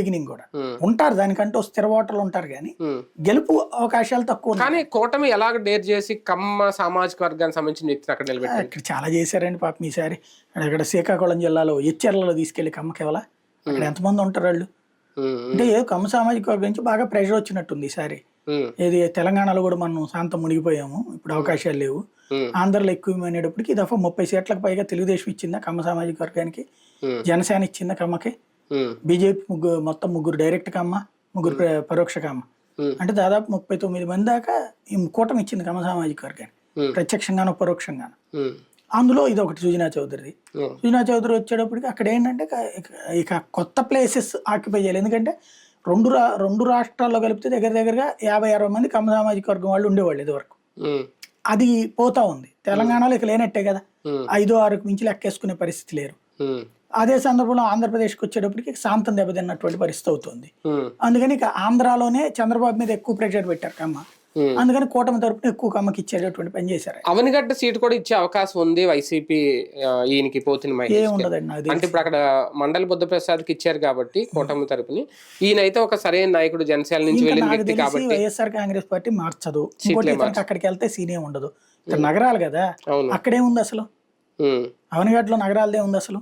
Beginning కూడా ఉంటారు, దానికంటూ స్థిర ఓటర్లు ఉంటారు, కానీ గెలుపు అవకాశాలు తక్కువ ఉన్నాయి. కానీ కూటమి ఎలాగ డేర్ చేసి కమ్మ సామాజిక వర్గానికి సంబంధించిన వ్యక్తిని అక్కడ నిలబెట్టారు. ఇక్కడ చాలా చేశారండి పాపం ఈసారి. ఇక్కడ శ్రీకాకుళం జిల్లాలో ఎచ్చెర్లలో తీసుకెళ్లి కమ్మకి ఇవ్వాల, అక్కడ ఎంతమంది ఉంటారు వాళ్ళు. అంటే ఏదో కమ్మ సామాజిక వర్గం నుంచి బాగా ప్రెషర్ వచ్చినట్టుంది ఈసారి. ఏది తెలంగాణలో కూడా మనం శాంతం మునిగిపోయాము, ఇప్పుడు అవకాశాలు లేవు. ఆంధ్రలో ఎక్కువ అనేటప్పటికి ఈ దఫా 30 సీట్లకు పైగా తెలుగుదేశం ఇచ్చిందా కమ్మ సామాజిక వర్గానికి, జనసేన ఇచ్చిందా కమ్మకి, బీజేపీ మొత్తం ముగ్గురు డైరెక్ట్ కమ్మ, ముగ్గురు పరోక్ష కమ్మ, అంటే దాదాపు 39 మంది దాకా ఈ కూటమి ఇచ్చింది కమ్మ సామాజిక వర్గానికి, ప్రత్యక్షంగానో పరోక్షంగానో. అందులో ఇది ఒకటి సుజనా చౌదరిది. సుజనా చౌదరి వచ్చేటప్పటికి అక్కడ ఏంటంటే ఇక కొత్త ప్లేసెస్ ఆక్యుపై చేయాలి. ఎందుకంటే రెండు రాష్ట్రాల్లో కలిపితే దగ్గరగా 50-60 మంది కమ్మ సామాజిక వర్గం వాళ్ళు ఉండేవాళ్ళు ఇదివరకు. అది పోతా ఉంది. తెలంగాణలో ఇక లేనట్టే కదా, 5-6కు మించి లెక్కేసుకునే పరిస్థితి లేరు. అదే సందర్భంలో ఆంధ్రప్రదేశ్కి వచ్చేటప్పటికి శాంతం దెబ్బతిన్నటువంటి పరిస్థితి అవుతుంది. అందుకని ఇక ఆంధ్రాలోనే చంద్రబాబు మీద ఎక్కువ ప్రెషర్ పెట్టారు కమ్మ, అందుకని కూటమి తరపున ఎక్కువ కమ్మకి ఇచ్చేటటువంటి పని చేశారు. అవనిగడ్డ సీట్ కూడా ఇచ్చే అవకాశం ఉంది వైసీపీ ఈయనకి పోతుంది. ఏముండదండి నాకు అంటే ఇప్పుడు అక్కడ మండలి బుద్ధప్రసాద్ కి ఇచ్చారు కాబట్టి కూటమి తరపుని, ఈయనైతే ఒక సరైన నాయకుడు జనసేన నుంచి వెళ్ళిన వ్యక్తి కాబట్టి వైఎస్ఆర్ కాంగ్రెస్ పార్టీ మార్చదు. అక్కడికి వెళ్తే సీనే ఉండదు. ఇక్కడ నగరాలు కదా, అక్కడేముంది అసలు, అవనిగడ్డలో నగరాలదే ఉంది అసలు.